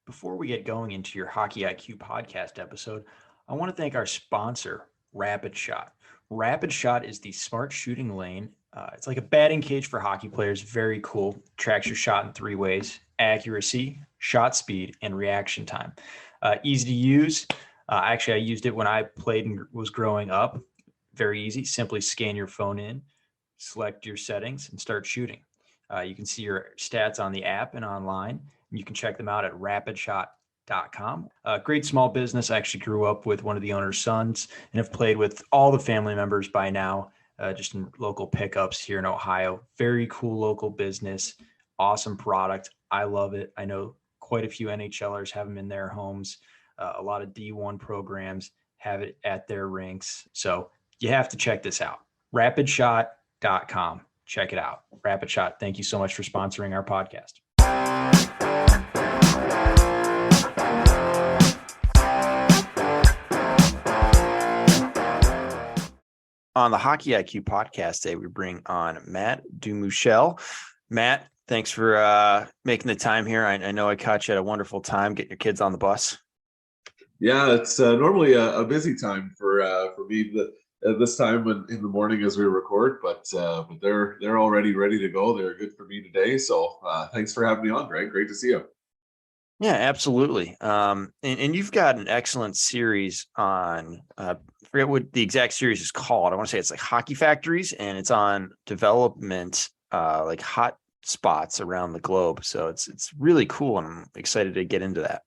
Before we get going into your Hockey IQ podcast episode, I want to thank our sponsor, Rapid Shot. Rapid Shot is the smart shooting lane. It's like a batting cage for hockey players. Very cool. Tracks your shot in three ways: accuracy, shot speed, and reaction time. Easy to use. Actually, I used it when I played and was growing up. Very easy. Simply scan your phone in, select your settings, and start shooting. You can see your stats on the app and online. You can check them out at rapidshot.com. Great small business. I actually grew up with one of the owner's sons and have played with all the family members by now, just in local pickups here in Ohio. Very cool local business. Awesome product. I love it. I know quite a few NHLers have them in their homes. A lot of D1 programs have it at their rinks. So you have to check this out. Rapidshot.com. Check it out. Rapid Shot, thank you so much for sponsoring our podcast. On the Hockey IQ podcast today, we bring on Matt Dumouchelle. Matt, thanks for making the time here. I know I caught you at a wonderful time getting your kids on the bus. Yeah, it's normally a busy time for me this time in the morning as we record, but they're already ready to go. They're good for me today. So thanks for having me on, Greg. Great to see you. Yeah, absolutely. And you've got an excellent series on, I forget what the exact series is called. I want to say it's like Hockey Factories, and it's on development, like hot spots around the globe. So it's really cool, and I'm excited to get into that.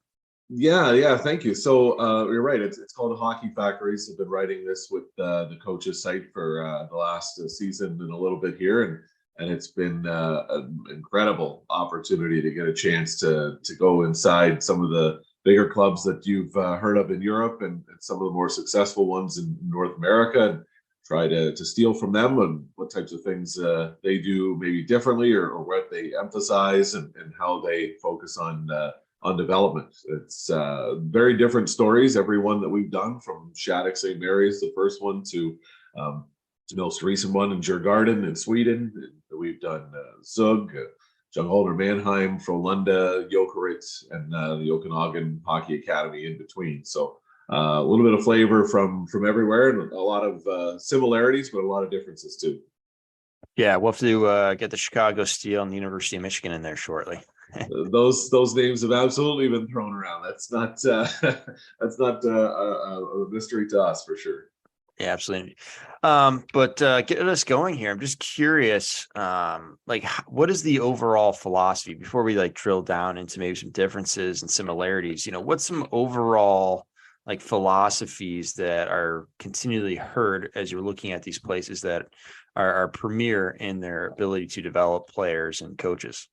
Yeah, thank you. So you're right. It's called Hockey Factories. I've been writing this with the coaches site for the last season and a little bit here, and it's been an incredible opportunity to get a chance to go inside some of the bigger clubs that you've heard of in Europe and some of the more successful ones in North America, and try to steal from them and what types of things they do maybe differently or what they emphasize and how they focus on development. It's very different stories, every one that we've done, from Shattuck St. Mary's, the first one, to the most recent one in Djurgården in Sweden. We've done Zug, Ljungholmer Mannheim, Frölunda, Jokerit, and the Okanagan Hockey Academy in between. So a little bit of flavor from everywhere, and a lot of similarities, but a lot of differences too. Yeah, we'll have to get the Chicago Steel and the University of Michigan in there shortly. Those names have absolutely been thrown around. That's not a mystery to us, for sure. Yeah, absolutely. But getting us going here, I'm just curious, what is the overall philosophy before we drill down into maybe some differences and similarities? What's some overall philosophies that are continually heard as you're looking at these places that are premier in their ability to develop players and coaches?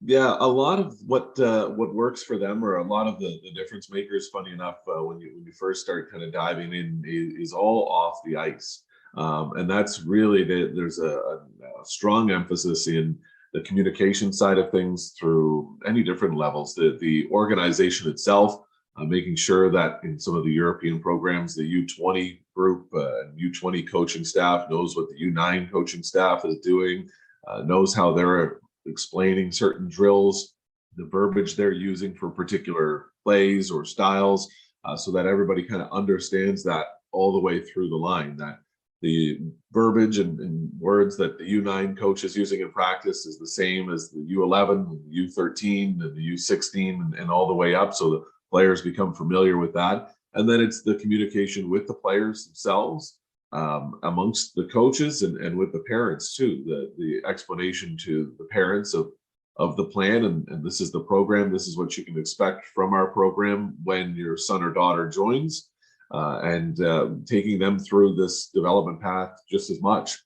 Yeah, a lot of what works for them, or a lot of the difference makers, funny enough, when you first start kind of diving in, is all off the ice, and that's really there's a strong emphasis in the communication side of things through any different levels. The organization itself, making sure that in some of the European programs, the U20 group and U20 coaching staff knows what the U9 coaching staff is doing, knows how they're explaining certain drills, the verbiage they're using for particular plays or styles, so that everybody kind of understands that all the way through the line, that the verbiage and words that the U9 coach is using in practice is the same as the U11, the U13, and the U16, and all the way up. So the players become familiar with that. And then it's the communication with the players themselves, amongst the coaches and with the parents too, the explanation to the parents of the plan, and this is the program, this is what you can expect from our program when your son or daughter joins, and taking them through this development path just as much.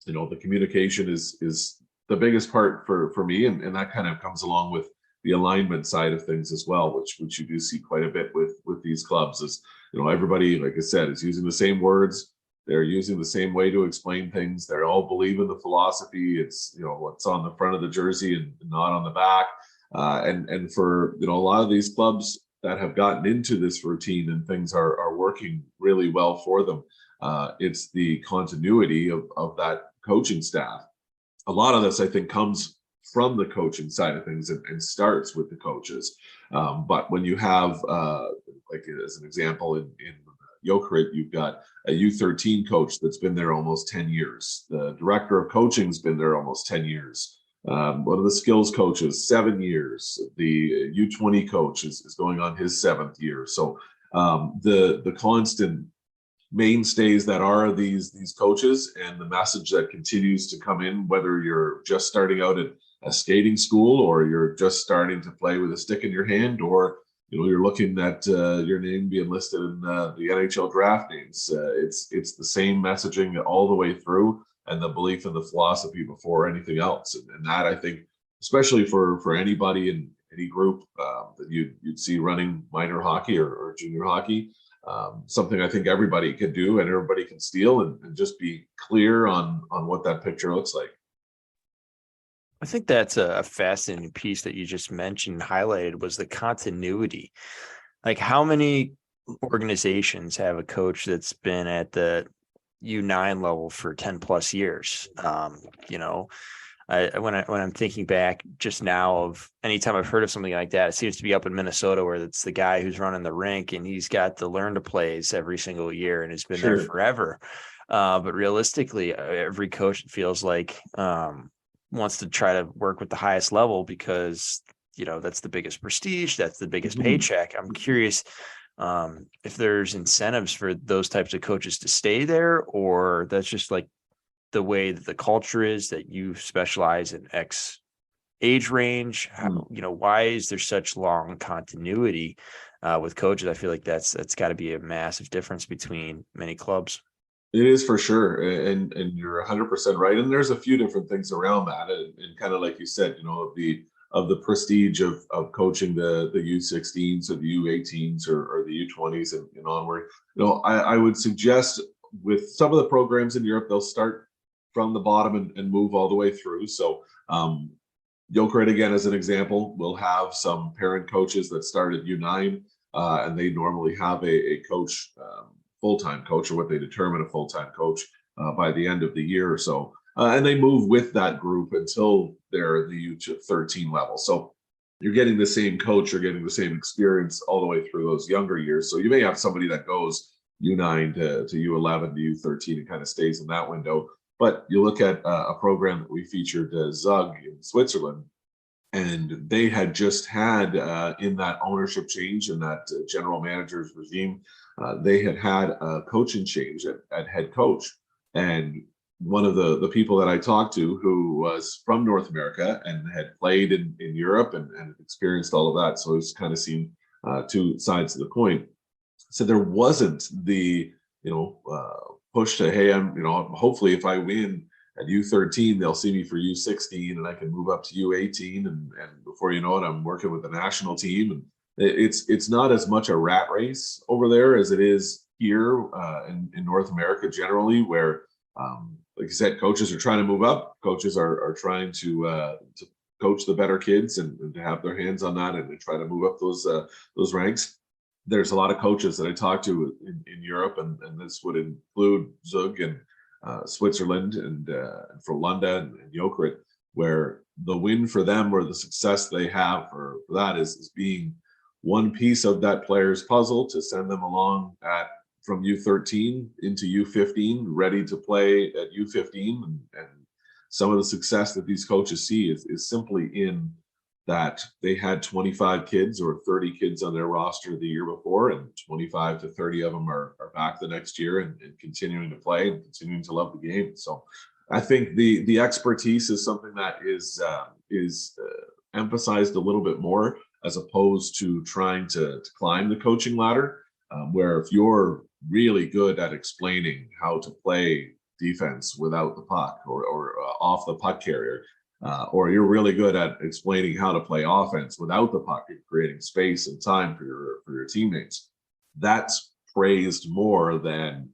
The communication is the biggest part for me, and that kind of comes along with the alignment side of things as well, which you do see quite a bit with these clubs. Is everybody, like I said, is using the same words. They're using the same way to explain things. They all believe in the philosophy. It's what's on the front of the jersey and not on the back. And for a lot of these clubs that have gotten into this routine and things are working really well for them, it's the continuity of that coaching staff. A lot of this, I think, comes from the coaching side of things and starts with the coaches. But when you have, like as an example, in Jokerit, you've got a U13 coach that's been there almost 10 years. The director of coaching has been there almost 10 years. One of the skills coaches, 7 years. The U20 coach is going on his 7th year. So the constant mainstays that are these coaches, and the message that continues to come in, whether you're just starting out at a skating school or you're just starting to play with a stick in your hand, or you're looking at your name being listed in the NHL draft names. It's the same messaging all the way through, and the belief in the philosophy before anything else. And that, I think, especially for anybody in any group that you'd see running minor hockey or junior hockey, something I think everybody can do and everybody can steal, and just be clear on what that picture looks like. I think that's a fascinating piece that you just mentioned, highlighted, was the continuity. Like, how many organizations have a coach that's been at the U9 level for 10 plus years? When I'm thinking back just now of anytime I've heard of something like that, it seems to be up in Minnesota, where it's the guy who's running the rink and he's got the learn to plays every single year and has been there forever. But realistically, every coach, it feels like, wants to try to work with the highest level because, that's the biggest prestige, that's the biggest paycheck. I'm curious if there's incentives for those types of coaches to stay there, or that's just like the way that the culture is, that you specialize in X age range. Why is there such long continuity with coaches? I feel like that's got to be a massive difference between many clubs. It is, for sure, and you're 100% right. And there's a few different things around that, and kind of like you said, of the prestige of coaching the U16s or the U18s or the U20s and onward. I would suggest with some of the programs in Europe, they'll start from the bottom and move all the way through. So Jokerit, again, as an example, will have some parent coaches that start at U9, and they normally have a coach, full-time coach, or what they determine a full-time coach by the end of the year or so. And they move with that group until they're the U13 level. So you're getting the same coach, you're getting the same experience all the way through those younger years. So you may have somebody that goes U9 to U11 to U13 and kind of stays in that window. But you look at a program that we featured, Zug in Switzerland, and they had just had in that ownership change and that general manager's regime, they had a coaching change at head coach. And one of the people that I talked to, who was from North America and had played in Europe and experienced all of that, so he's kind of seen two sides of the coin, said there wasn't the push to, hey, hopefully if I win at U13, they'll see me for U16 and I can move up to U18, and before you know it, I'm working with the national team. And it's not as much a rat race over there as it is here in North America generally, where like you said, coaches are trying to move up. Coaches are trying to coach the better kids and to have their hands on that and to try to move up those ranks. There's a lot of coaches that I talk to in Europe, and this would include Zug and Switzerland and for London and Jokerit, where the win for them or the success they have for that is being one piece of that player's puzzle to send them along from U13 into U15, ready to play at U15. And some of the success that these coaches see is simply in that they had 25 kids or 30 kids on their roster the year before, and 25 to 30 of them are back the next year and continuing to play and continuing to love the game. So I think the expertise is something that is emphasized a little bit more, as opposed to trying to climb the coaching ladder, where if you're really good at explaining how to play defense without the puck or off the puck carrier, or you're really good at explaining how to play offense without the puck and creating space and time for your teammates, that's praised more than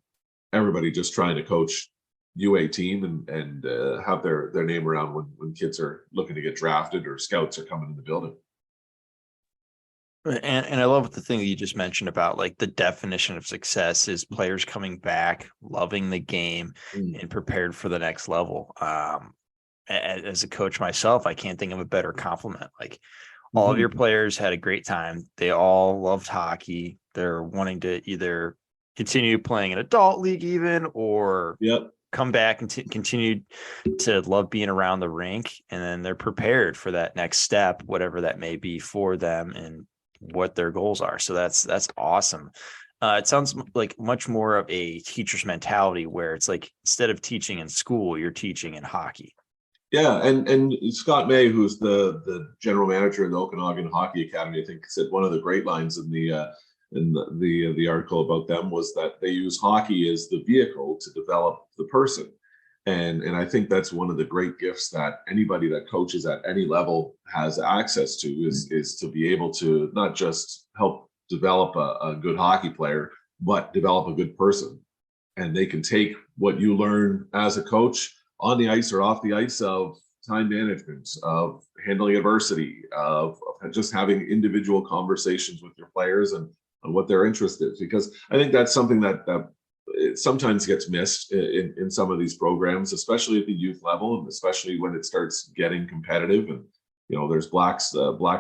everybody just trying to coach U18 and have their name around when kids are looking to get drafted or scouts are coming in the building. And I love the thing that you just mentioned about, like, the definition of success is players coming back, loving the game, and prepared for the next level. as a coach myself, I can't think of a better compliment. Like all of your Mhm. players had a great time. They all loved hockey. They're wanting to either continue playing an adult league even, or Yep. come back and continue to love being around the rink. And then they're prepared for that next step, whatever that may be for them and what their goals are. So that's awesome. It sounds like much more of a teacher's mentality where it's like instead of teaching in school, you're teaching in hockey. Yeah, and Scott May, who's the general manager of the Okanagan Hockey Academy, I think said one of the great lines in the article about them was that they use hockey as the vehicle to develop the person. And I think that's one of the great gifts that anybody that coaches at any level has access to is to be able to not just help develop a good hockey player, but develop a good person. And they can take what you learn as a coach on the ice or off the ice of time management, of handling adversity, of just having individual conversations with your players and what their interest is. Because I think that's something that it sometimes gets missed in some of these programs, especially at the youth level, and especially when it starts getting competitive. And there's black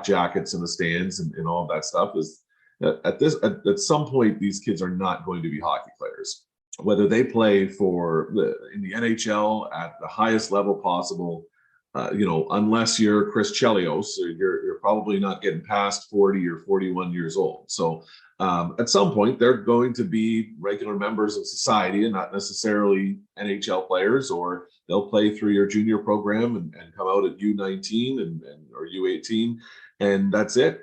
jackets in the stands and all of that stuff. Is at some point these kids are not going to be hockey players, whether they play in the NHL at the highest level possible. Unless you're Chris Chelios, you're probably not getting past 40 or 41 years old. So at some point, they're going to be regular members of society and not necessarily NHL players, or they'll play through your junior program and come out at U19 or U18, and that's it.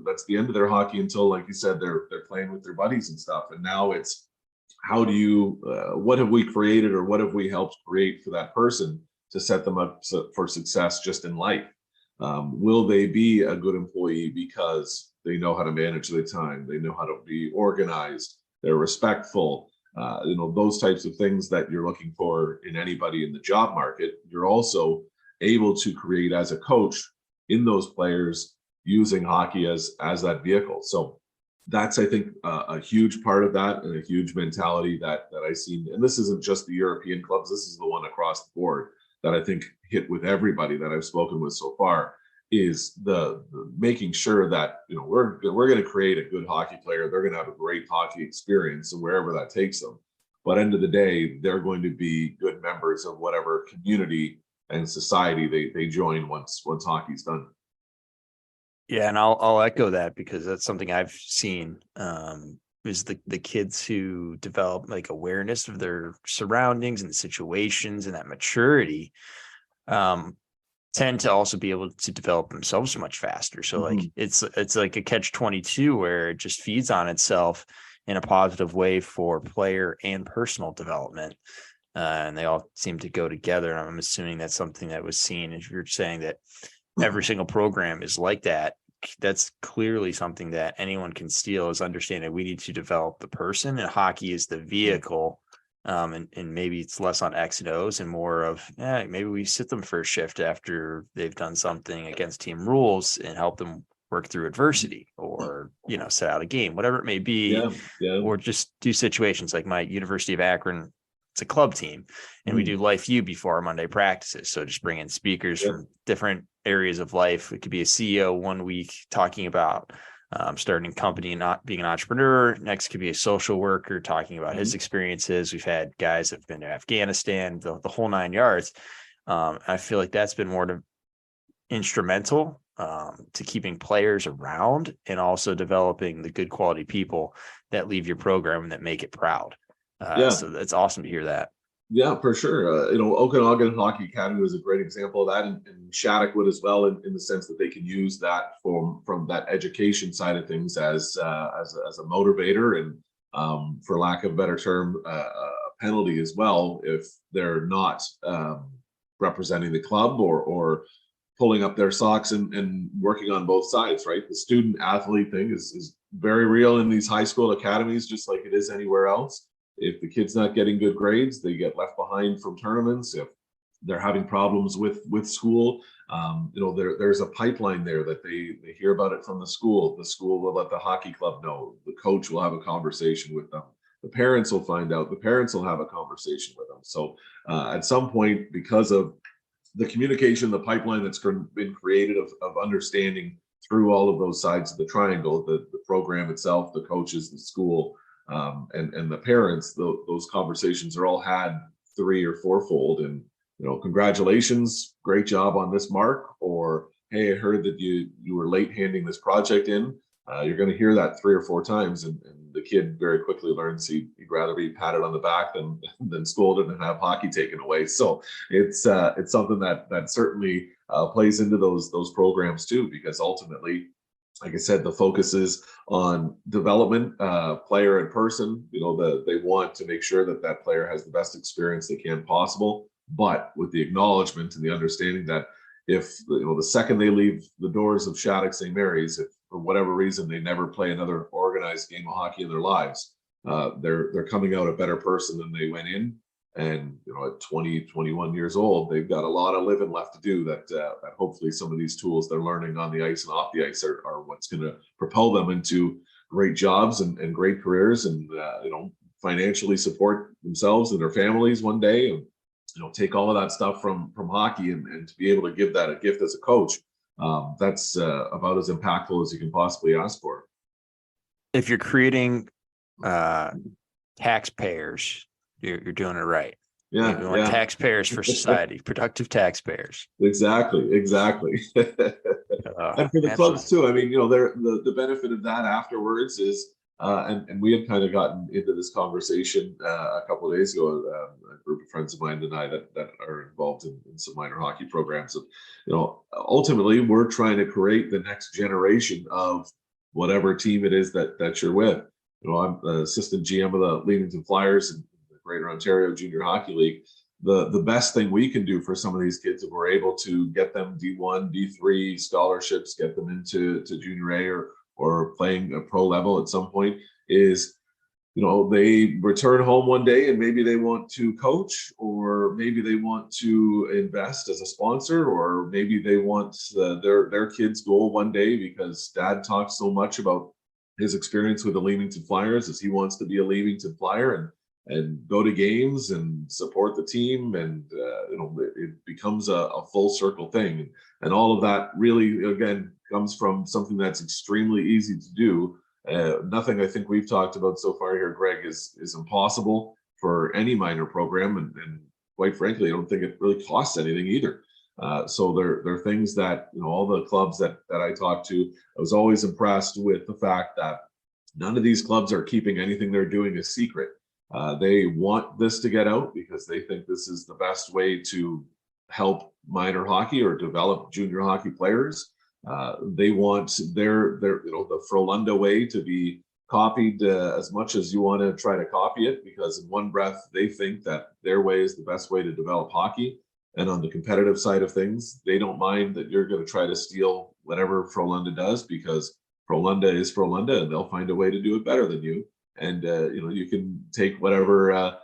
That's the end of their hockey until, like you said, they're playing with their buddies and stuff. And now it's how do you what have we created or what have we helped create for that person to set them up for success just in life? Will they be a good employee because they know how to manage their time, they know how to be organized, they're respectful, those types of things that you're looking for in anybody in the job market. You're also able to create as a coach in those players using hockey as that vehicle. So that's, I think, a huge part of that, and a huge mentality that I see. And this isn't just the European clubs, this is the one across the board that I think hit with everybody that I've spoken with so far, is the making sure that we're going to create a good hockey player. They're going to have a great hockey experience, and wherever that takes them. But end of the day, they're going to be good members of whatever community and society they join once hockey's done. Yeah, and I'll echo that because that's something I've seen. Is the kids who develop like awareness of their surroundings and situations and that maturity tend to also be able to develop themselves much faster. So like it's like a catch-22 where it just feeds on itself in a positive way for player and personal development. And they all seem to go together. I'm assuming that's something that was seen. If you're saying that every single program is like that, that's clearly something that anyone can steal, is understanding we need to develop the person, and hockey is the vehicle. And maybe it's less on X and O's and more of, maybe we sit them for a shift after they've done something against team rules and help them work through adversity, or, set out a game, whatever it may be, Yeah. or just do situations like my University of Akron. It's a club team, and we do Life U before our Monday practices. So just bring in speakers from different areas of life. It could be a CEO one week talking about starting a company and not being an entrepreneur. Next could be a social worker talking about his experiences. We've had guys that have been to Afghanistan, the whole 9 yards. I feel like that's been more instrumental to keeping players around, and also developing the good quality people that leave your program and that make it proud. So that's awesome to hear that. Yeah, for sure. Okanagan Hockey Academy was a great example of that, and Shattuck would as well, in the sense that they can use that from that education side of things as a motivator, and for lack of a better term, a penalty as well if they're not representing the club or pulling up their socks and working on both sides. Right, the student athlete thing is very real in these high school academies, just like it is anywhere else. If the kid's not getting good grades, they get left behind from tournaments. If they're having problems with school, there's a pipeline there that they hear about it from the school. The school will let the hockey club know. The coach will have a conversation with them. The parents will find out. The parents will have a conversation with them. So at some point, because of the communication, the pipeline that's been created of understanding through all of those sides of the triangle, the program itself, the coaches, the school, and the parents, those conversations are all had three or fourfold. And, congratulations, great job on this mark, or, hey, I heard that you were late handing this project in. You're going to hear that 3 or 4 times, and the kid very quickly learns he'd rather be patted on the back than scolded and have hockey taken away. So it's something that certainly plays into those programs too, because ultimately, like I said, the focus is on development, player and person. They want to make sure that player has the best experience they can possible, but with the acknowledgement and the understanding that if the second they leave the doors of Shattuck St. Mary's, if for whatever reason they never play another organized game of hockey in their lives, they're coming out a better person than they went in. And at 20, 21 years old, they've got a lot of living left to do. That hopefully some of these tools they're learning on the ice and off the ice are what's going to propel them into great jobs and great careers, and financially support themselves and their families one day, and take all of that stuff from hockey and to be able to give that a gift as a coach. That's about as impactful as you can possibly ask for. If you're creating taxpayers, you're doing it right. Yeah, we want taxpayers for society, productive taxpayers. Exactly. And for the clubs too. I mean, the benefit of that afterwards is, and we had kind of gotten into this conversation a couple of days ago. A group of friends of mine and I that are involved in some minor hockey programs. And, ultimately, we're trying to create the next generation of whatever team it is that you're with. I'm the assistant GM of the Leamington Flyers and the Greater Ontario Junior Hockey League. The best thing we can do for some of these kids, if we're able to get them D1, D3 scholarships, get them into Junior A or playing a pro level at some point, is they return home one day and maybe they want to coach, or maybe they want to invest as a sponsor, or maybe they want their kids' goal one day, because dad talks so much about his experience with the Leamington Flyers, as he wants to be a Leamington Flyer and go to games and support the team, and it becomes a full circle thing. And all of that really, again, comes from something that's extremely easy to do. Nothing I think we've talked about so far here, Greg, is impossible for any minor program, and quite frankly, I don't think it really costs anything either. So there are things that all the clubs that I talked to, I was always impressed with the fact that none of these clubs are keeping anything they're doing a secret. They want this to get out because they think this is the best way to help minor hockey or develop junior hockey players. They want their the Frolunda way to be copied as much as you want to try to copy it, because in one breath they think that their way is the best way to develop hockey. And on the competitive side of things, they don't mind that you're going to try to steal whatever Frolunda does, because Frolunda is Frolunda and they'll find a way to do it better than you. And you can take whatever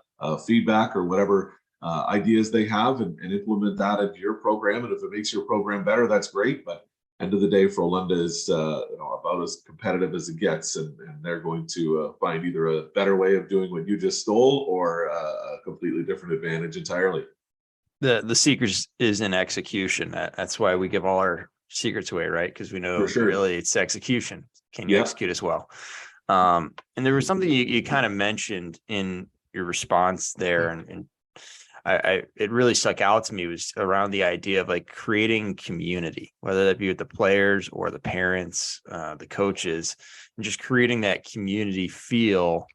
feedback or whatever ideas they have and implement that into your program. And if it makes your program better, that's great. But end of the day, Frolunda is about as competitive as it gets, and they're going to find either a better way of doing what you just stole or a completely different advantage entirely. The secret is in execution. That's why we give all our secrets away, right? Because we know really it's execution. Can you execute as well? And there was something you kind of mentioned in your response there, and it really stuck out to me, was around the idea of like creating community, whether that be with the players or the parents, the coaches, and just creating that community feel.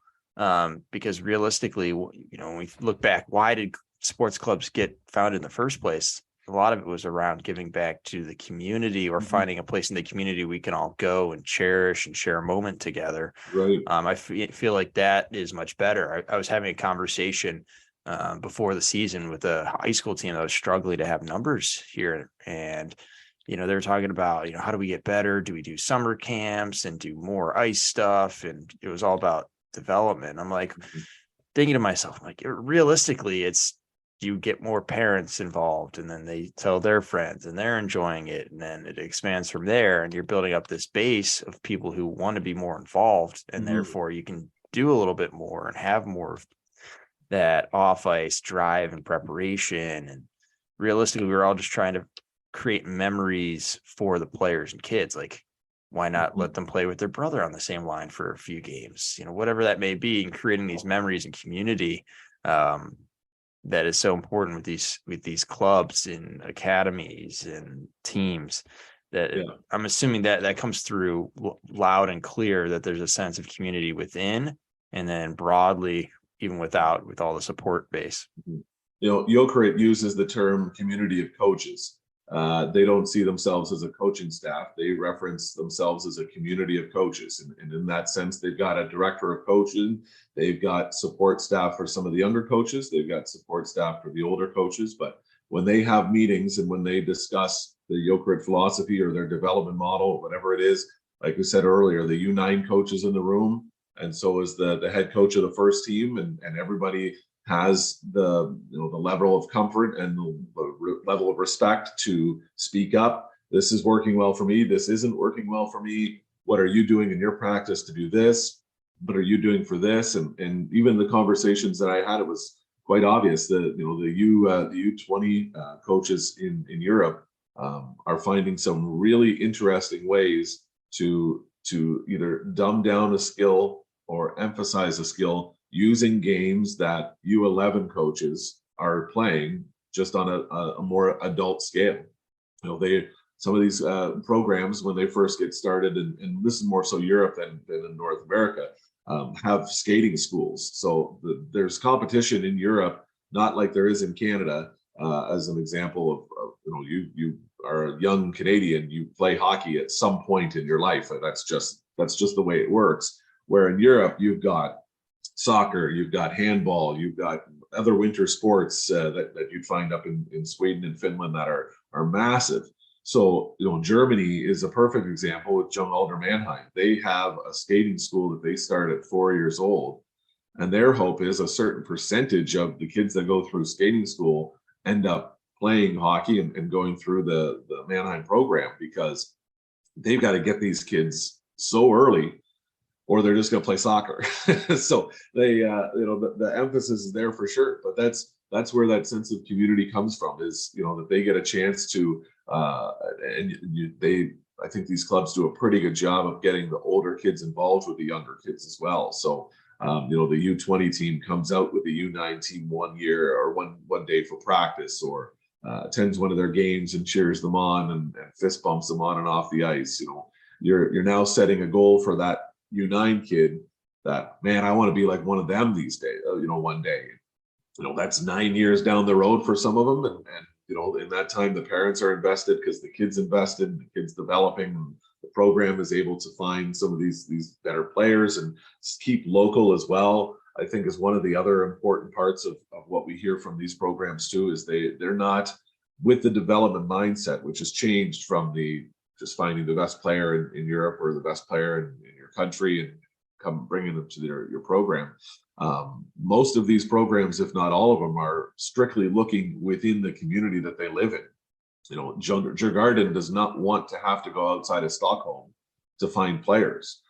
Because realistically, when we look back, why did sports clubs get founded in the first place? A lot of it was around giving back to the community, or finding a place in the community we can all go and cherish and share a moment together. Right. I feel like that is much better. I was having a conversation before the season with a high school team that was struggling to have numbers here. And, they were talking about, how do we get better? Do we do summer camps and do more ice stuff? And it was all about development. I'm like, thinking to myself, like, realistically, it's, you get more parents involved, and then they tell their friends and they're enjoying it. And then it expands from there, and you're building up this base of people who want to be more involved. And therefore you can do a little bit more and have more of that off ice drive and preparation. And realistically, we're all just trying to create memories for the players and kids. Like, why not let them play with their brother on the same line for a few games, whatever that may be, and creating these memories and community that is so important with these clubs and academies and teams. That I'm assuming that comes through loud and clear, that there's a sense of community within, and then broadly, even with all the support base. Jokerit uses the term community of coaches. They don't see themselves as a coaching staff. They reference themselves as a community of coaches. And in that sense, they've got a director of coaching. They've got support staff for some of the younger coaches. They've got support staff for the older coaches. But when they have meetings and when they discuss the Jokerit philosophy or their development model, whatever it is, like we said earlier, the U9 coach is in the room, and so is the head coach of the first team, and everybody has the level of comfort and the level of respect to speak up. This is working well for me. This isn't working well for me. What are you doing in your practice to do this? What are you doing for this? And even the conversations that I had, it was quite obvious that the U20 coaches in Europe are finding some really interesting ways to either dumb down a skill or emphasize a skill using games that U11 coaches are playing just on a more adult scale. Some of these programs, when they first get started, and this is more so Europe than in North America, have skating schools. So there's competition in Europe, not like there is in Canada. As an example of you are a young Canadian, you play hockey at some point in your life. That's just the way it works. Where in Europe, you've got soccer, you've got handball, you've got other winter sports that you'd find up in Sweden and Finland that are massive. So, Germany is a perfect example with Young Alder Mannheim. They have a skating school that they start at 4 years old. And their hope is a certain percentage of the kids that go through skating school end up playing hockey and going through the Mannheim program, because they've got to get these kids so early, or they're just going to play soccer. So they, the emphasis is there for sure. But that's where that sense of community comes from, is that they get a chance to, I think these clubs do a pretty good job of getting the older kids involved with the younger kids as well. So the U20 team comes out with the U9 team 1 year or one day for practice, or attends one of their games and cheers them on and fist bumps them on and off the ice. You're now setting a goal for that U9 kid that, man, I want to be like one of them these days, one day. That's 9 years down the road for some of them. And in that time, the parents are invested because the kid's invested, the kid's developing, and the program is able to find some of these better players and keep local as well. I think is one of the other important parts of what we hear from these programs too, is they're not with the development mindset, which has changed from the just finding the best player in Europe or the best player in your country and come bringing them to your program. Most of these programs, if not all of them, are strictly looking within the community that they live in. Djurgården does not want to have to go outside of Stockholm to find players.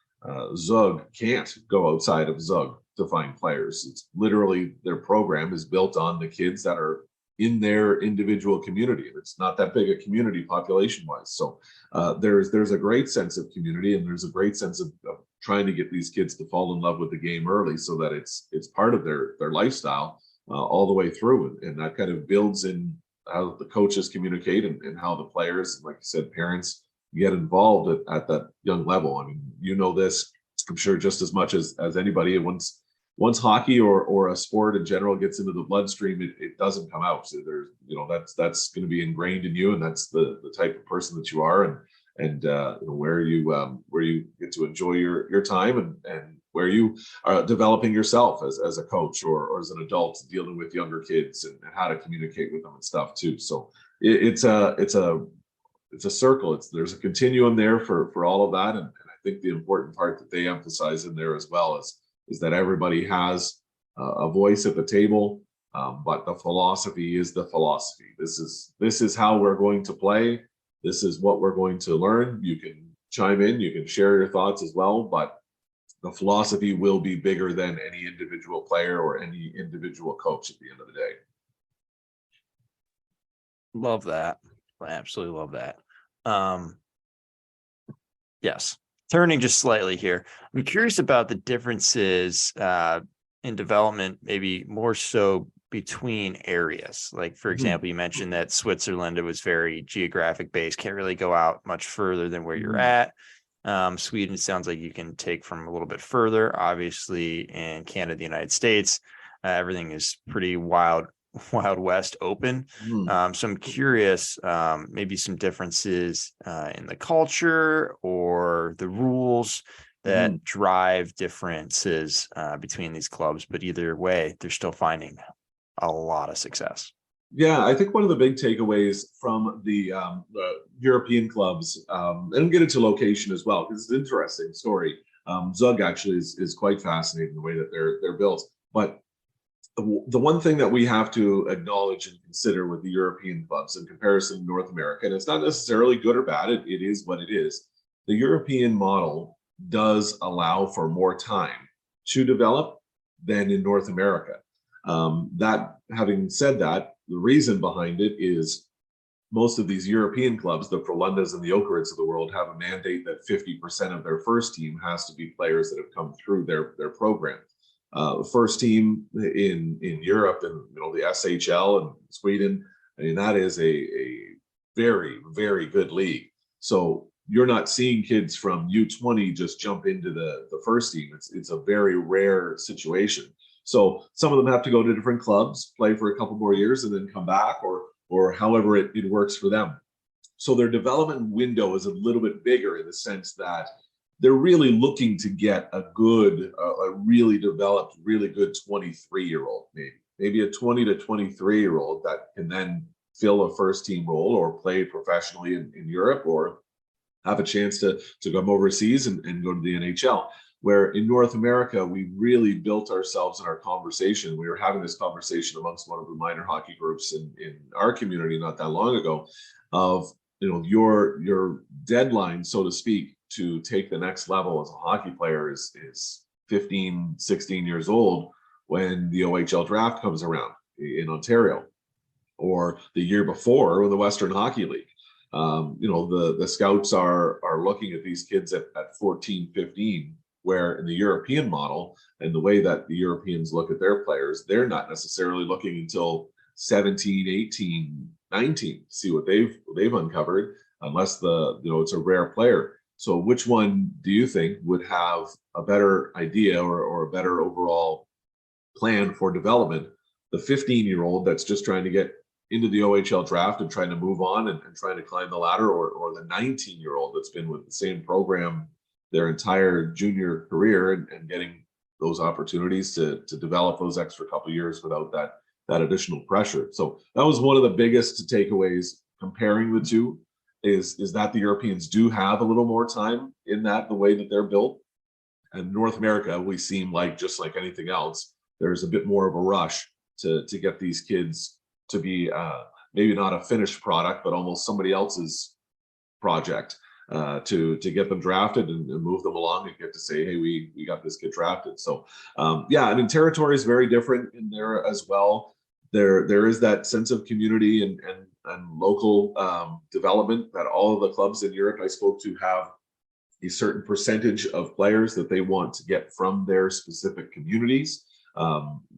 Zug can't go outside of Zug to find players. It's literally, their program is built on the kids that are in their individual community. And it's not that big a community population wise. So there's a great sense of community, and there's a great sense of trying to get these kids to fall in love with the game early, so that it's part of their lifestyle all the way through. And that kind of builds in how the coaches communicate and how the players, like you said, parents get involved at that young level. I mean, this, I'm sure, just as much as anybody. Once hockey or a sport in general gets into the bloodstream, it doesn't come out. So there's, that's going to be ingrained in you, and that's the type of person that you are, and where you get to enjoy your time, and where you are developing yourself as a coach or as an adult, dealing with younger kids and how to communicate with them and stuff too. So it's a circle. There's a continuum there for all of that, and I think the important part that they emphasize in there as well is that everybody has a voice at the table, but the philosophy is the philosophy. This is how we're going to play. This is what we're going to learn. You can chime in, you can share your thoughts as well, but the philosophy will be bigger than any individual player or any individual coach at the end of the day. Love that. I absolutely love that. Um, yes. Turning just slightly here, I'm curious about the differences in development, maybe more so between areas. Like, for Mhm. example, you mentioned that Switzerland, it was very geographic based, can't really go out much further than where you're Mhm. at. Sweden sounds like you can take from a little bit further. Obviously, in Canada, the United States, everything is pretty wild, wild west open. Mhm. So I'm curious, maybe some differences in the culture or the rules Mhm. that drive differences between these clubs. But either way, they're still finding a lot of success. Yeah, I think one of the big takeaways from the European clubs, and we'll get into location as well, because it's an interesting story. Zug actually is quite fascinating the way that they're built. But the one thing that we have to acknowledge and consider with the European clubs in comparison to North America, and it's not necessarily good or bad, it is what it is. The European model does allow for more time to develop than in North America. That having said that, the reason behind it is most of these European clubs, the Frölundas and the Okerits of the world, have a mandate that 50% of their first team has to be players that have come through their program. First team in Europe and the SHL and Sweden, I mean that is a very good league. So you're not seeing kids from U20 just jump into the first team. It's a very rare situation. So some of them have to go to different clubs, play for a couple more years, and then come back, or however it works for them. So their development window is a little bit bigger in the sense that they're really looking to get a really developed, really good 23-year-old, maybe a 20 to 23-year-old that can then fill a first team role or play professionally in Europe, or have a chance to come overseas and go to the NHL. Where in North America, we really built ourselves in our conversation. We were having this conversation amongst one of the minor hockey groups in our community not that long ago, of your deadline, so to speak, to take the next level as a hockey player is 15, 16 years old when the OHL draft comes around in Ontario, or the year before with the Western Hockey League. The scouts are looking at these kids at 14, 15, where in the European model and the way that the Europeans look at their players, they're not necessarily looking until 17, 18, 19 to see what they've uncovered, unless it's a rare player. So which one do you think would have a better idea or a better overall plan for development? The 15-year-old that's just trying to get into the OHL draft and trying to move on and trying to climb the ladder, or the 19-year-old that's been with the same program their entire junior career and getting those opportunities to develop those extra couple years without that additional pressure. So that was one of the biggest takeaways comparing the two, is that the Europeans do have a little more time in that the way that they're built. And North America, we seem like, just like anything else, there's a bit more of a rush to get these kids to be maybe not a finished product, but almost somebody else's project, to get them drafted and move them along and get to say, hey, we got this kid drafted. So yeah, and in territory is very different in there as well. There is that sense of community and local development that all of the clubs in Europe I spoke to have a certain percentage of players that they want to get from their specific communities.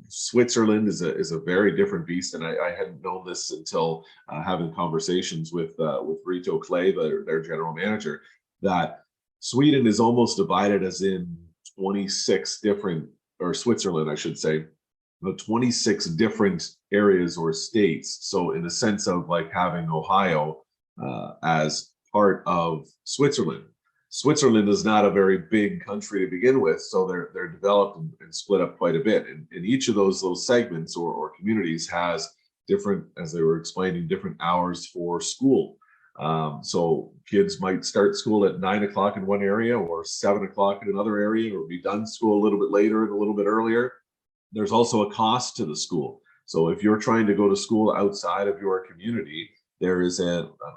Switzerland is a very different beast, and I hadn't known this until having conversations with Rito Clay, their general manager, that Sweden is almost divided as in 26 different, or Switzerland, I should say, 26 different areas or states. So in the sense of like having Ohio as part of Switzerland. Switzerland is not a very big country to begin with, so they're developed and split up quite a bit. And each of those segments or communities has different, as they were explaining, different hours for school. So kids might start school at 9 o'clock in one area, or 7 o'clock in another area, or be done school a little bit later and a little bit earlier. There's also a cost to the school. So if you're trying to go to school outside of your community, there is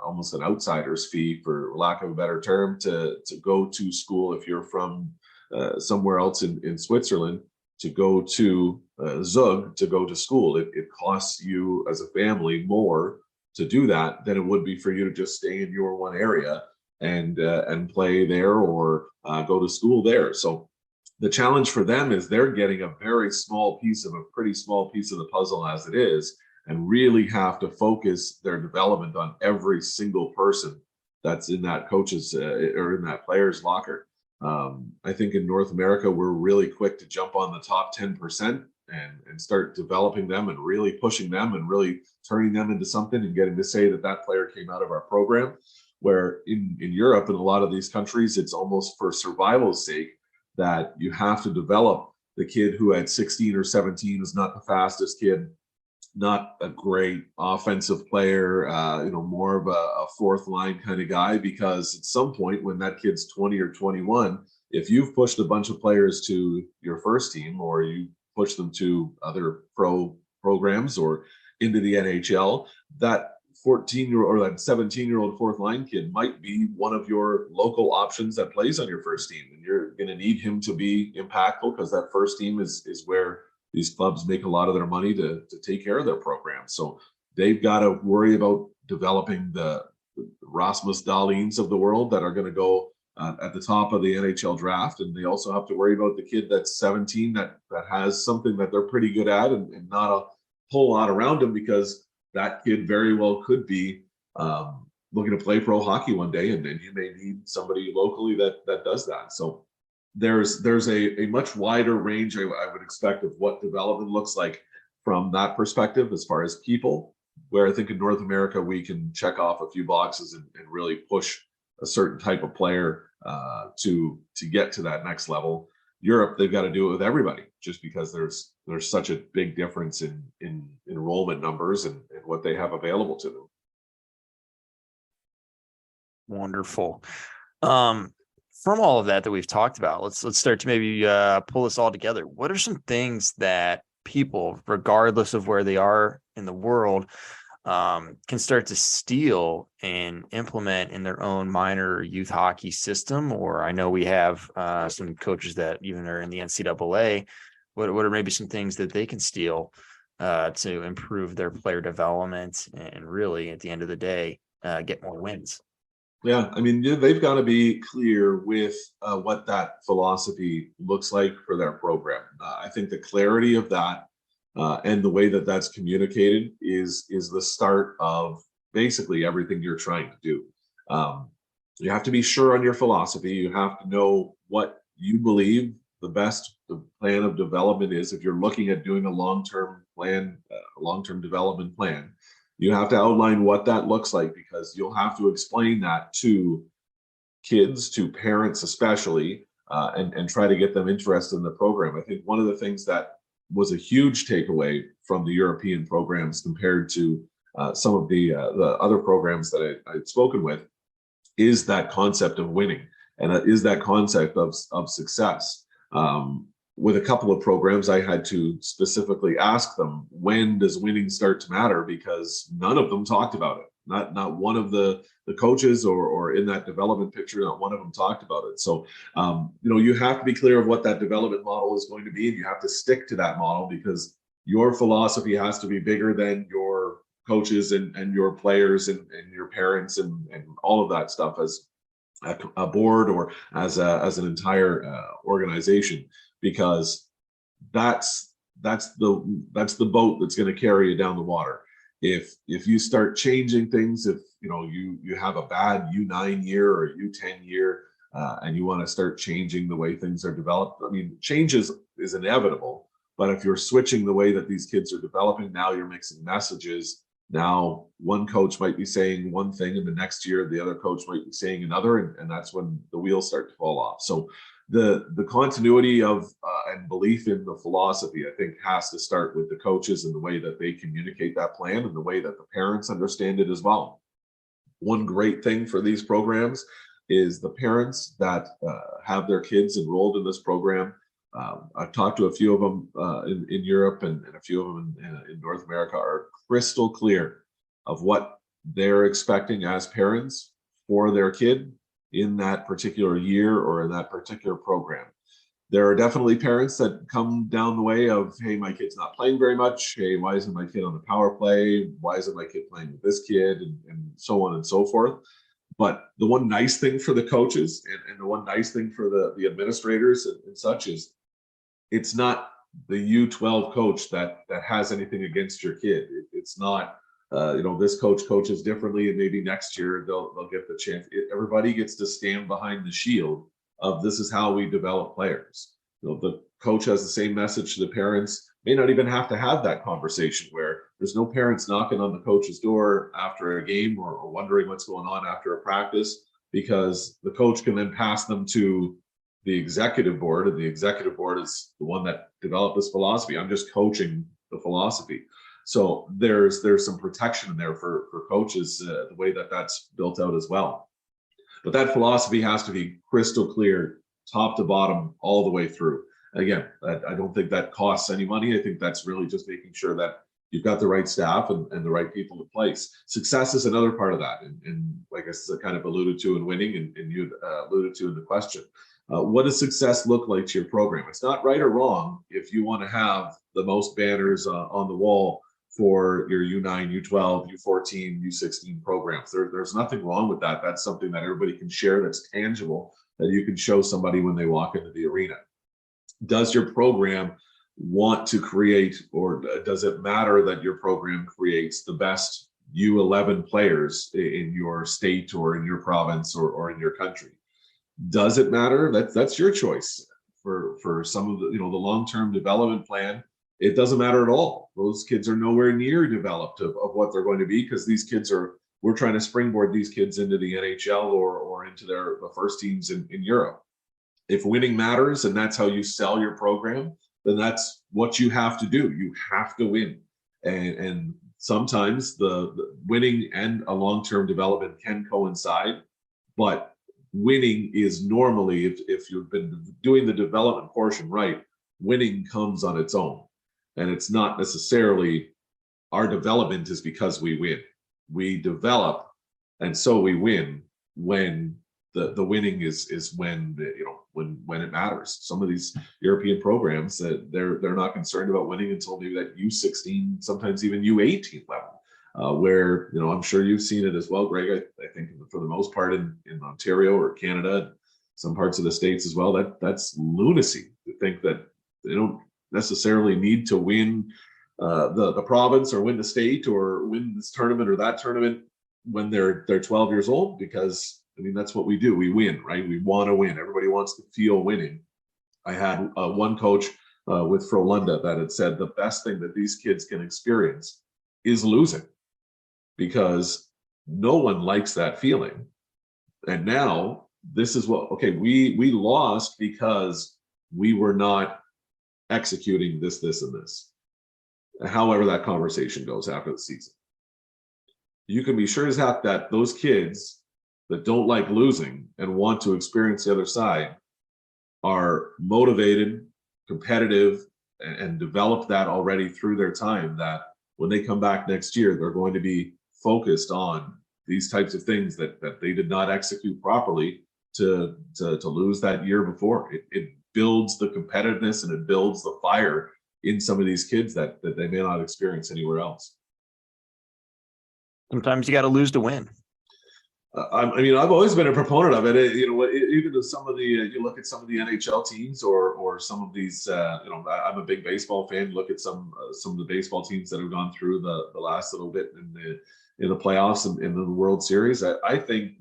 almost an outsider's fee, for lack of a better term, to go to school. If you're from somewhere else in Switzerland, to go to Zug to go to school, it costs you as a family more to do that than it would be for you to just stay in your one area and play there or go to school there. So the challenge for them is they're getting a very small piece of a pretty small piece of the puzzle as it is, and really have to focus their development on every single person that's in that coach's or in that player's locker. I think in North America, we're really quick to jump on the top 10% and start developing them and really pushing them and really turning them into something and getting to say that that player came out of our program. Where in Europe and a lot of these countries, it's almost for survival's sake that you have to develop the kid who at 16 or 17 is not the fastest kid, not a great offensive player, more of a fourth line kind of guy, because at some point when that kid's 20 or 21, if you've pushed a bunch of players to your first team or you push them to other pro programs or into the NHL, that 14-year-old or that 17-year-old fourth line kid might be one of your local options that plays on your first team. And you're going to need him to be impactful because that first team is where these clubs make a lot of their money to take care of their program. So they've got to worry about developing the Rasmus Dahlins of the world that are going to go at the top of the NHL draft. And they also have to worry about the kid that's 17 that has something that they're pretty good at and not a whole lot around him, because that kid very well could be looking to play pro hockey one day, and you may need somebody locally that does that. So there's a much wider range, I would expect, of what development looks like from that perspective as far as people, where I think in North America we can check off a few boxes and really push a certain type of player to get to that next level. Europe, they've got to do it with everybody, just because there's such a big difference in enrollment numbers and what they have available to them. Wonderful. From all of that we've talked about, let's start to maybe pull this all together. What are some things that people, regardless of where they are in the world, can start to steal and implement in their own minor youth hockey system? Or I know we have some coaches that even are in the NCAA. What are maybe some things that they can steal to improve their player development and really, at the end of the day, get more wins? Yeah, I mean, they've got to be clear with what that philosophy looks like for their program. I think the clarity of that and the way that that's communicated is the start of basically everything you're trying to do. You have to be sure on your philosophy. You have to know what you believe the plan of development is. If you're looking at doing a long-term plan, a long-term development plan, you have to outline what that looks like, because you'll have to explain that to kids, to parents especially, and try to get them interested in the program. I think one of the things that was a huge takeaway from the European programs compared to some of the other programs that I'd spoken with is that concept of winning, and is that concept of success. With a couple of programs, I had to specifically ask them, when does winning start to matter? Because none of them talked about it. Not one of the coaches or in that development picture, not one of them talked about it. So, you have to be clear of what that development model is going to be, and you have to stick to that model, because your philosophy has to be bigger than your coaches and your players and your parents and all of that stuff as a board or as an entire organization, because that's the boat that's going to carry you down the water. If you start changing things, if you have a bad U9 year or U10 year, and you want to start changing the way things are developed, I mean, change is inevitable. But if you're switching the way that these kids are developing, now you're mixing messages. Now one coach might be saying one thing, and the next year the other coach might be saying another, and that's when the wheels start to fall off. So the continuity of and belief in the philosophy, I think, has to start with the coaches and the way that they communicate that plan and the way that the parents understand it as well. One great thing for these programs is the parents that have their kids enrolled in this program. I've talked to a few of them in Europe and a few of them in North America, are crystal clear of what they're expecting as parents for their kid in that particular year or in that particular program. There are definitely parents that come down the way of, hey, my kid's not playing very much. Hey, why isn't my kid on the power play? Why isn't my kid playing with this kid? And so on and so forth. But the one nice thing for the coaches and the one nice thing for the administrators and such is it's not the U12 coach that has anything against your kid. It's not, this coach coaches differently, and maybe next year they'll get the chance. Everybody gets to stand behind the shield of this is how we develop players. The coach has the same message to the parents. May not even have to have that conversation where there's no parents knocking on the coach's door after a game or wondering what's going on after a practice, because the coach can then pass them to the executive board, and the executive board is the one that developed this philosophy. I'm just coaching the philosophy. So there's some protection in there for coaches, the way that that's built out as well. But that philosophy has to be crystal clear, top to bottom, all the way through. Again, I don't think that costs any money. I think that's really just making sure that you've got the right staff and the right people in place. Success is another part of that. And like I kind of alluded to in winning, and you alluded to in the question. What does success look like to your program? It's not right or wrong if you want to have the most banners on the wall for your U9, U12, U14, U16 programs. There's nothing wrong with that. That's something that everybody can share, that's tangible, that you can show somebody when they walk into the arena. Does your program want to create, or does it matter that your program creates the best U11 players in your state or in your province or in your country? Does it matter? That's your choice. For some of the, the long-term development plan, it doesn't matter at all. Those kids are nowhere near developed of what they're going to be, because these kids we're trying to springboard these kids into the NHL or into the first teams in Europe. If winning matters and that's how you sell your program, then that's what you have to do. You have to win. And sometimes the winning and a long-term development can coincide, but winning is normally, if you've been doing the development portion right, winning comes on its own. And it's not necessarily our development is because we win. We develop, and so we win when the winning is when when it matters. Some of these European programs that they're not concerned about winning until maybe that U16, sometimes even U18 level. Where I'm sure you've seen it as well, Greg. I think for the most part in Ontario or Canada, some parts of the States as well, that's lunacy to think that they don't necessarily need to win the province or win the state or win this tournament or that tournament when they're 12 years old, because that's what we do. We win, right? We want to win. Everybody wants to feel winning. I had one coach with Frolunda that had said the best thing that these kids can experience is losing, because no one likes that feeling. And now this is we lost because we were not executing this, and this. However that conversation goes after the season. You can be sure as heck that those kids that don't like losing and want to experience the other side are motivated, competitive, and develop that already through their time, that when they come back next year, they're going to be focused on these types of things that they did not execute properly to lose that year before. It builds the competitiveness and it builds the fire in some of these kids that they may not experience anywhere else. Sometimes you got to lose to win. I've always been a proponent of it. Even to some of the, you look at some of the NHL teams or some of these, I'm a big baseball fan. Look at some of the baseball teams that have gone through the last little bit in the playoffs and in the World Series. I think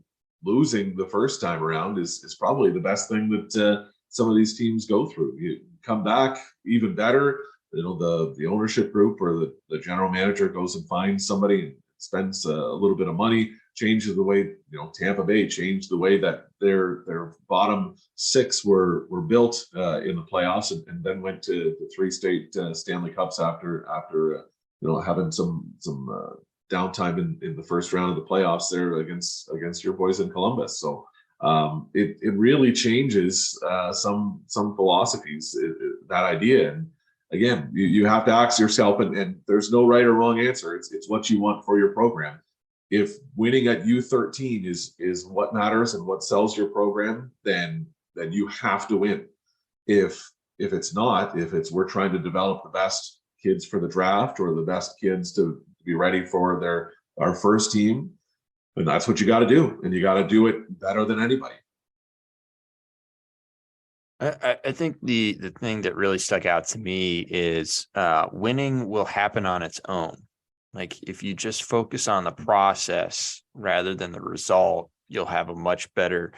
losing the first time around is probably the best thing that some of these teams go through. You come back even better. The ownership group or the general manager goes and finds somebody and spends a little bit of money, changes the way, Tampa Bay changed the way that their bottom six were built in the playoffs, and then went to the 3 state Stanley Cups after having some downtime in the first round of the playoffs there against your boys in Columbus. So it really changes some philosophies, that idea. And again, you have to ask yourself, and there's no right or wrong answer. It's what you want for your program. If winning at U13 is what matters and what sells your program, then you have to win. If it's not, if it's we're trying to develop the best kids for the draft or the best kids to be ready for our first team, and that's what you got to do, and you got to do it better than anybody. I think the thing that really stuck out to me is winning will happen on its own. Like if you just focus on the process rather than the result, you'll have a much better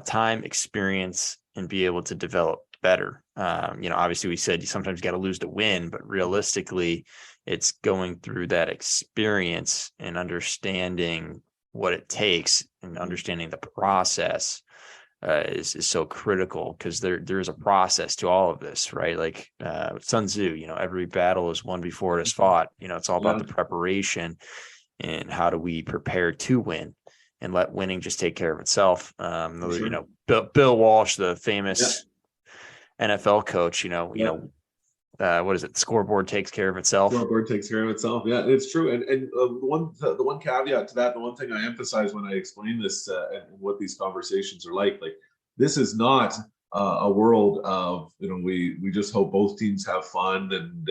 time, experience, and be able to develop better. Obviously we said you sometimes got to lose to win, but realistically, it's going through that experience and understanding what it takes and understanding the process is so critical, because there's a process to all of this, right? Like Sun Tzu, every battle is won before it is fought. It's all about the preparation and how do we prepare to win and let winning just take care of itself. Sure. Bill Walsh, the famous NFL coach, what is it? The scoreboard takes care of itself. Scoreboard takes care of itself. Yeah, it's true. And the one caveat to that, the one thing I emphasize when I explain this and what these conversations are like this is not a world of we just hope both teams have fun and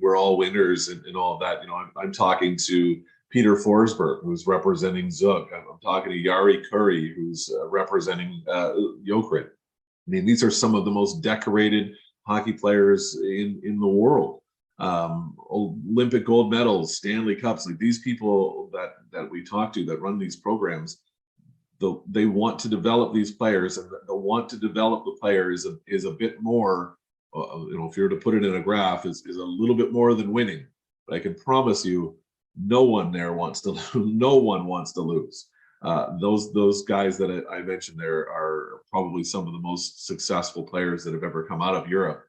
we're all winners and all of that. I'm talking to Peter Forsberg, who's representing Zug. I'm talking to Yari Curry, who's representing Jokerit. I mean, these are some of the most decorated hockey players in the world. Olympic gold medals, Stanley Cups. Like these people that we talk to that run these programs, they want to develop these players, and the want to develop the players is a bit more. If you were to put it in a graph, is a little bit more than winning. But I can promise you, no one there wants to. No one wants to lose. Those guys that I mentioned there are probably some of the most successful players that have ever come out of Europe.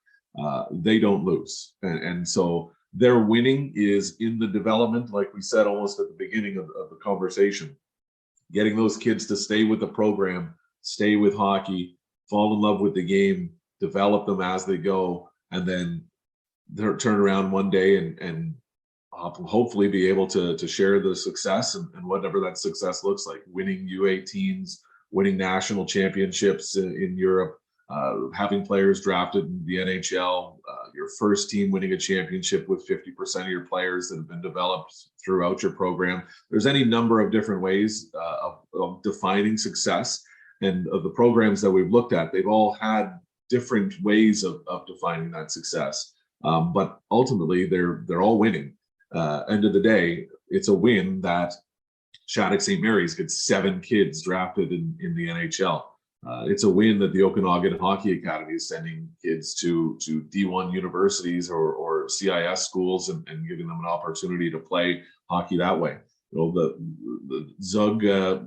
They don't lose, and so their winning is in the development, like we said almost at the beginning of the conversation, getting those kids to stay with the program, stay with hockey, fall in love with the game, develop them as they go, and then they'll turn around one day and hopefully be able to share the success and whatever that success looks like, winning U18s, winning national championships in Europe, having players drafted in the NHL, your first team winning a championship with 50% of your players that have been developed throughout your program. There's any number of different ways of defining success. And of the programs that we've looked at, they've all had different ways of defining that success. But ultimately, they're all winning. End of the day, it's a win that Shattuck St. Mary's gets 7 kids drafted in the NHL. It's a win that the Okanagan Hockey Academy is sending kids to D1 universities or CIS schools and giving them an opportunity to play hockey that way. The Zug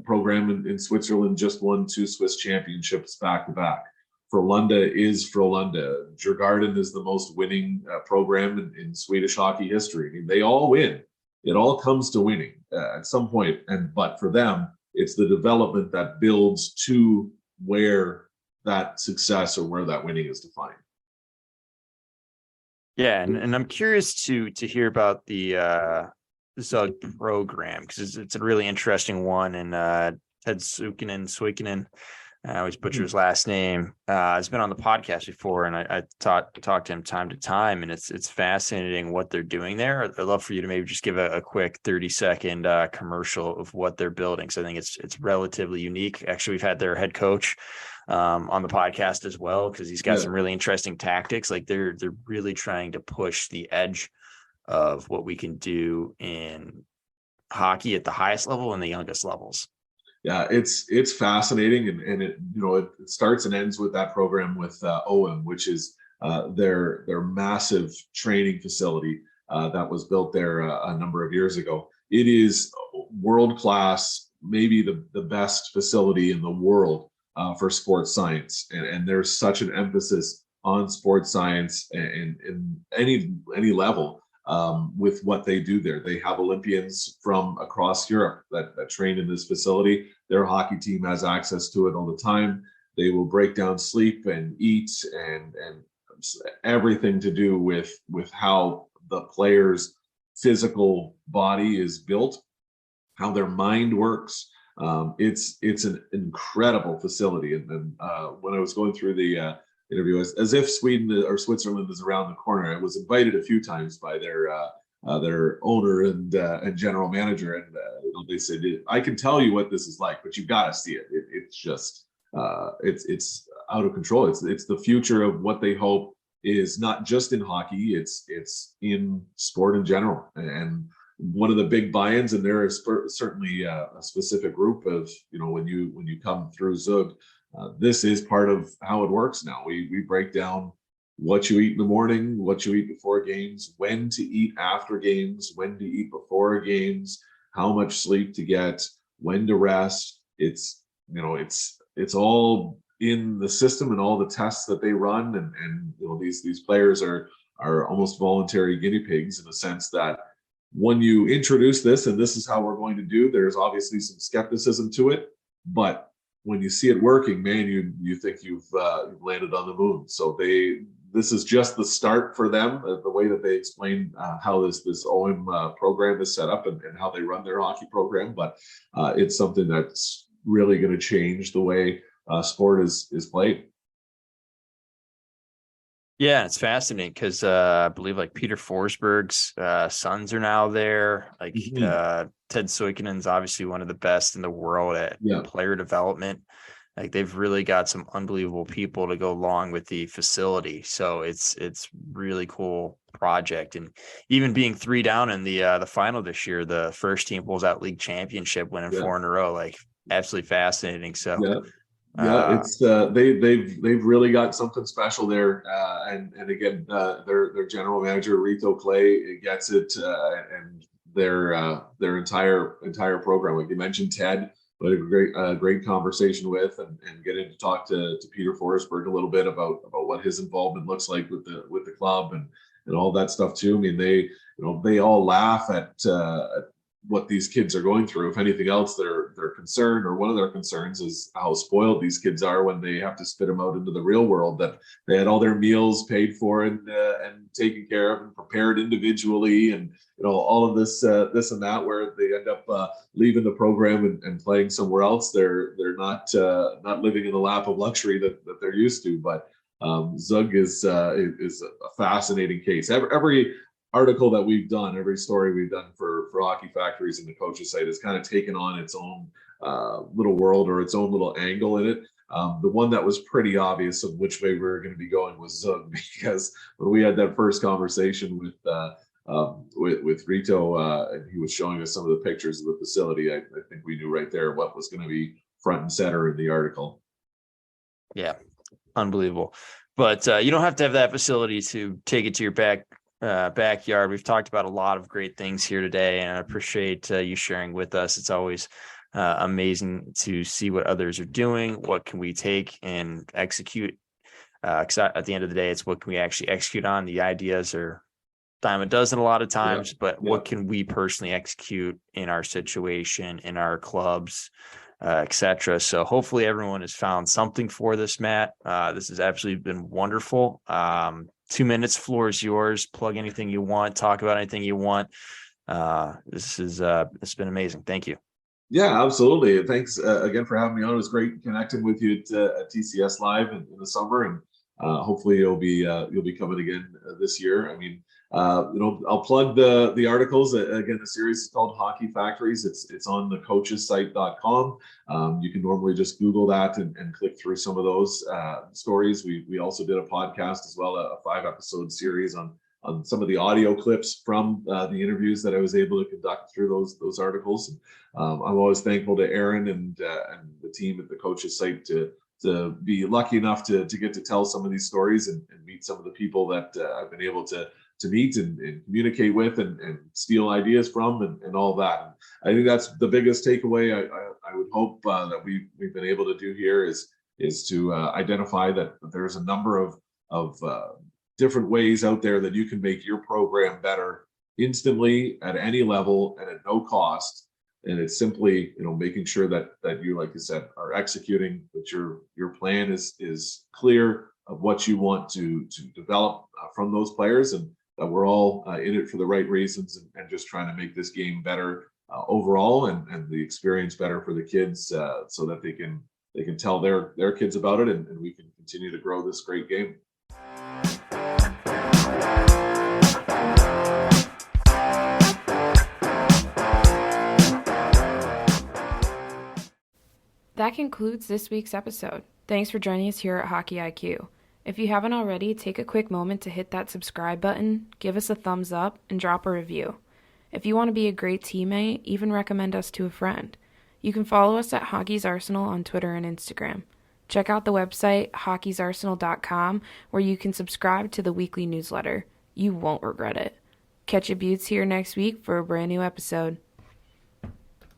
program in Switzerland just won 2 Swiss championships back to back. Frölunda is Frölunda. Djurgården is the most winning program in Swedish hockey history. I mean, they all win. It all comes to winning at some point. But for them, it's the development that builds to where that success or where that winning is defined. Yeah, and I'm curious to hear about the Zug program, because it's a really interesting one. And Ted Suikinen, I always butcher his last name. Has been on the podcast before, and I talked to him time to time, and it's fascinating what they're doing there. I'd love for you to maybe just give a quick 30-second commercial of what they're building. So I think it's relatively unique. Actually, we've had their head coach on the podcast as well, because he's got some really interesting tactics. Like they're really trying to push the edge of what we can do in hockey at the highest level and the youngest levels. Yeah, it's fascinating, and it starts and ends with that program with OM, which is their massive training facility that was built there a number of years ago. It is world class, maybe the best facility in the world for sports science, and there's such an emphasis on sports science in any level. With what they do there. They have Olympians from across Europe that train in this facility. Their hockey team has access to it all the time. They will break down sleep and eat and everything to do with how the player's physical body is built, how their mind works. It's an incredible facility. And when I was going through the interview, as if Sweden or Switzerland is around the corner. I was invited a few times by their owner and general manager, and they said, I can tell you what this is like, but you've got to see it. It's just it's out of control. It's the future of what they hope is not just in hockey. It's in sport in general. And one of the big buy-ins, and there is certainly a specific group of, when you come through Zug, this is part of how it works now. We break down what you eat in the morning, what you eat before games, when to eat after games, when to eat before games, how much sleep to get, when to rest. It's all in the system and all the tests that they run, and these players are almost voluntary guinea pigs, in the sense that when you introduce this and this is how we're going to do, there's obviously some skepticism to it, but when you see it working, man, you think you've landed on the moon. So this is just the start for them. The way that they explain how this OM program is set up and how they run their hockey program, but it's something that's really going to change the way sport is played. Yeah, it's fascinating because I believe like Peter Forsberg's sons are now there. Like Ted Soikinen's obviously one of the best in the world at player development. Like they've really got some unbelievable people to go along with the facility. So it's really cool project. And even being 3 down in the final this year, the first team pulls out league championship, winning 4 in a row. Like absolutely fascinating. So it's they've really got something special there, and again, their general manager Rito Clay gets it, and their entire program. Like you mentioned, Ted, but a great conversation with, and getting to talk to Peter Forsberg a little bit about what his involvement looks like with the club and all that stuff too. I mean, they all laugh at what these kids are going through. If anything else, their concern, or one of their concerns, is how spoiled these kids are when they have to spit them out into the real world, that they had all their meals paid for and taken care of and prepared individually, and all of this and that, where they end up leaving the program and playing somewhere else. They're not living in the lap of luxury that they're used to. But Zug is a fascinating case. Every article that we've done, every story we've done for Hockey Factories and the coaches site has kind of taken on its own little world, or its own little angle in it. The one that was pretty obvious of which way we were going to be going was Zug, because when we had that first conversation with Rito, and he was showing us some of the pictures of the facility, I think we knew right there what was going to be front and center in the article. Yeah, unbelievable. But you don't have to have that facility to take it to your backyard. We've talked about a lot of great things here today, and I appreciate you sharing with us. It's always amazing to see what others are doing. What can we take and execute? 'Cause at the end of the day, it's what can we actually execute on. The ideas are dime a dozen a lot of times, but what can we personally execute in our situation, in our clubs, etc. So hopefully everyone has found something for this, Matt. This has absolutely been wonderful. 2 minutes, floor is yours. Plug anything you want, talk about anything you want. It's been amazing. Thank you. Yeah, absolutely. Thanks again for having me on. It was great connecting with you at TCS Live in the summer, and hopefully you'll be coming again this year. I mean, I'll plug the articles again. The series is called Hockey Factories. It's on the coachessite.com. You can normally just Google that and click through some of those stories. We also did a podcast as well, a 5-episode series on some of the audio clips from the interviews that I was able to conduct through those articles. I'm always thankful to Aaron and the team at the Coaches Site to be lucky enough to get to tell some of these stories and meet some of the people that I've been able to meet and communicate with and steal ideas from and all that. And I think that's the biggest takeaway I would hope that we've been able to do here is to identify that there's a number of different ways out there that you can make your program better instantly at any level and at no cost. And it's simply, making sure that you, like you said, are executing, that your plan is clear of what you want to develop from those players, and that we're all in it for the right reasons and just trying to make this game better overall and the experience better for the kids, so that they can tell their kids about it, and we can continue to grow this great game. That concludes this week's episode. Thanks for joining us here at Hockey IQ. If you haven't already, take a quick moment to hit that subscribe button, give us a thumbs up, and drop a review. If you want to be a great teammate, even recommend us to a friend. You can follow us at Hockey's Arsenal on Twitter and Instagram. Check out the website, hockeysarsenal.com, where you can subscribe to the weekly newsletter. You won't regret it. Catch your buttes here next week for a brand new episode.